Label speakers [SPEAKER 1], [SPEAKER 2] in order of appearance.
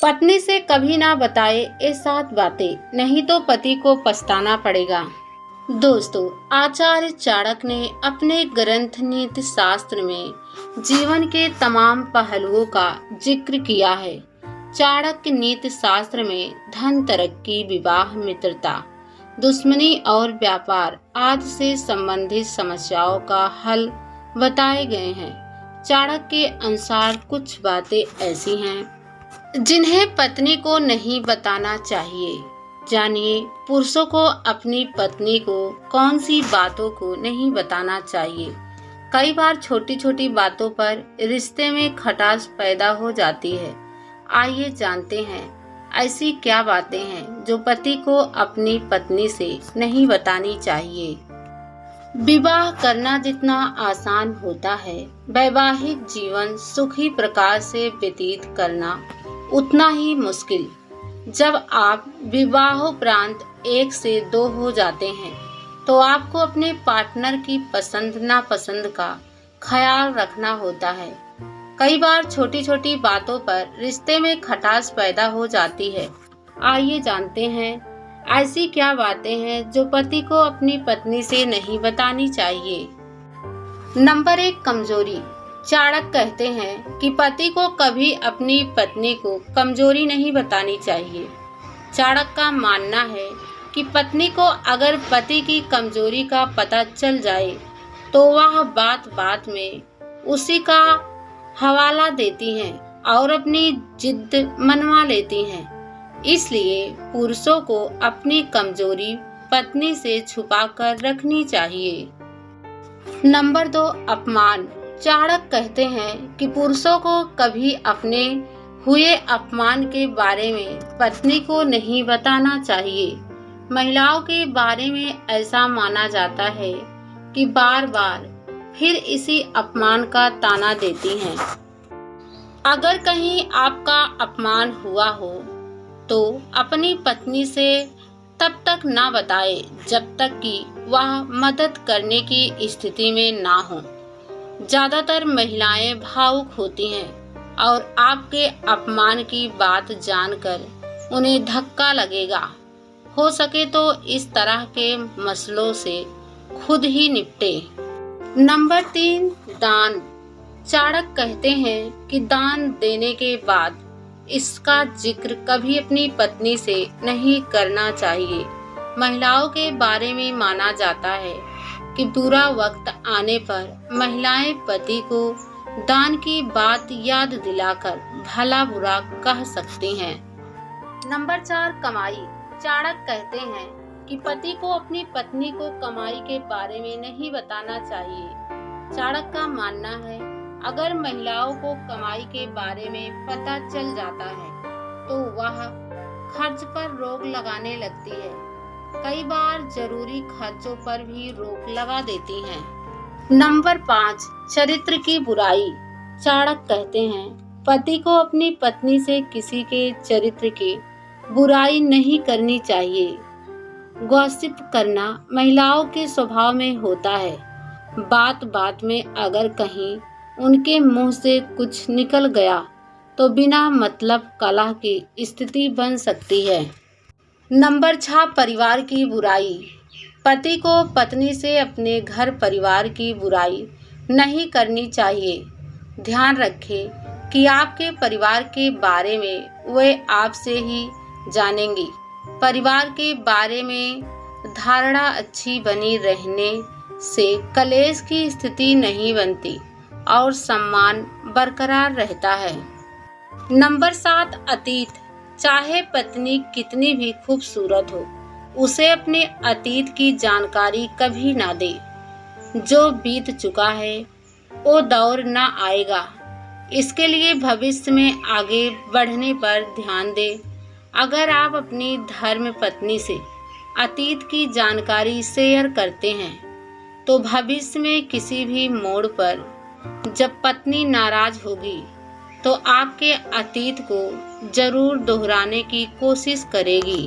[SPEAKER 1] पत्नी से कभी ना बताए ये 7 बातें, नहीं तो पति को पछताना पड़ेगा। दोस्तों, आचार्य चाणक्य ने अपने ग्रंथ नीति शास्त्र में जीवन के तमाम पहलुओं का जिक्र किया है। चाणक्य नीति शास्त्र में धन, तरक्की, विवाह, मित्रता, दुश्मनी और व्यापार आदि से संबंधित समस्याओं का हल बताए गए हैं। चाणक्य के अनुसार कुछ बातें ऐसी हैं जिन्हें पत्नी को नहीं बताना चाहिए। जानिए पुरुषों को अपनी पत्नी को कौन सी बातों को नहीं बताना चाहिए। कई बार छोटी छोटी बातों पर रिश्ते में खटास पैदा हो जाती है। आइए जानते हैं ऐसी क्या बातें हैं जो पति को अपनी पत्नी से नहीं बतानी चाहिए। विवाह करना जितना आसान होता है, वैवाहिक जीवन सुखी प्रकार से व्यतीत करना उतना ही मुश्किल। जब आप विवाहोपरांत 1 से 2 हो जाते हैं तो आपको अपने पार्टनर की पसंद नापसंद का ख्याल रखना होता है। कई बार छोटी छोटी बातों पर रिश्ते में खटास पैदा हो जाती है। आइए जानते हैं ऐसी क्या बातें हैं जो पति को अपनी पत्नी से नहीं बतानी चाहिए। नंबर 1, कमजोरी। चाणक्य कहते हैं कि पति को कभी अपनी पत्नी को कमजोरी नहीं बतानी चाहिए। चाणक्य का मानना है कि पत्नी को अगर पति की कमजोरी का पता चल जाए तो वह बात बात में उसी का हवाला देती हैं और अपनी जिद मनवा लेती हैं। इसलिए पुरुषों को अपनी कमजोरी पत्नी से छुपाकर रखनी चाहिए। नंबर 2, अपमान। चाणक्य कहते हैं कि पुरुषों को कभी अपने हुए अपमान के बारे में पत्नी को नहीं बताना चाहिए। महिलाओं के बारे में ऐसा माना जाता है कि बार बार फिर इसी अपमान का ताना देती हैं। अगर कहीं आपका अपमान हुआ हो तो अपनी पत्नी से तब तक ना बताए जब तक कि वह मदद करने की स्थिति में ना हो। ज्यादातर महिलाएं भावुक होती हैं और आपके अपमान की बात जानकर उन्हें धक्का लगेगा। हो सके तो इस तरह के मसलों से खुद ही निपटे। नंबर 3, दान। चाणक्य कहते हैं कि दान देने के बाद इसका जिक्र कभी अपनी पत्नी से नहीं करना चाहिए। महिलाओं के बारे में माना जाता है कि बुरा वक्त आने पर महिलाएं पति को दान की बात याद दिलाकर भला बुरा कह सकती हैं। नंबर 4, कमाई। चाणक्य कहते हैं कि पति को अपनी पत्नी को कमाई के बारे में नहीं बताना चाहिए। चाणक्य का मानना है अगर महिलाओं को कमाई के बारे में पता चल जाता है तो वह खर्च पर रोक लगाने लगती है। कई बार जरूरी खर्चों पर भी रोक लगा देती हैं। नंबर 5, चरित्र की बुराई। चाणक्य कहते हैं पति को अपनी पत्नी से किसी के चरित्र की बुराई नहीं करनी चाहिए। गॉसिप करना महिलाओं के स्वभाव में होता है। बात बात में अगर कहीं उनके मुंह से कुछ निकल गया तो बिना मतलब कलह की स्थिति बन सकती है। नंबर 6, परिवार की बुराई। पति को पत्नी से अपने घर परिवार की बुराई नहीं करनी चाहिए। ध्यान रखें कि आपके परिवार के बारे में वे आपसे ही जानेंगी। परिवार के बारे में धारणा अच्छी बनी रहने से कलेश की स्थिति नहीं बनती और सम्मान बरकरार रहता है। नंबर 7, अतीत। चाहे पत्नी कितनी भी खूबसूरत हो, उसे अपने अतीत की जानकारी कभी ना दे। जो बीत चुका है वो दौर ना आएगा। इसके लिए भविष्य में आगे बढ़ने पर ध्यान दे। अगर आप अपनी धर्म पत्नी से अतीत की जानकारी शेयर करते हैं तो भविष्य में किसी भी मोड़ पर जब पत्नी नाराज होगी तो आपके अतीत को जरूर दोहराने की कोशिश करेगी।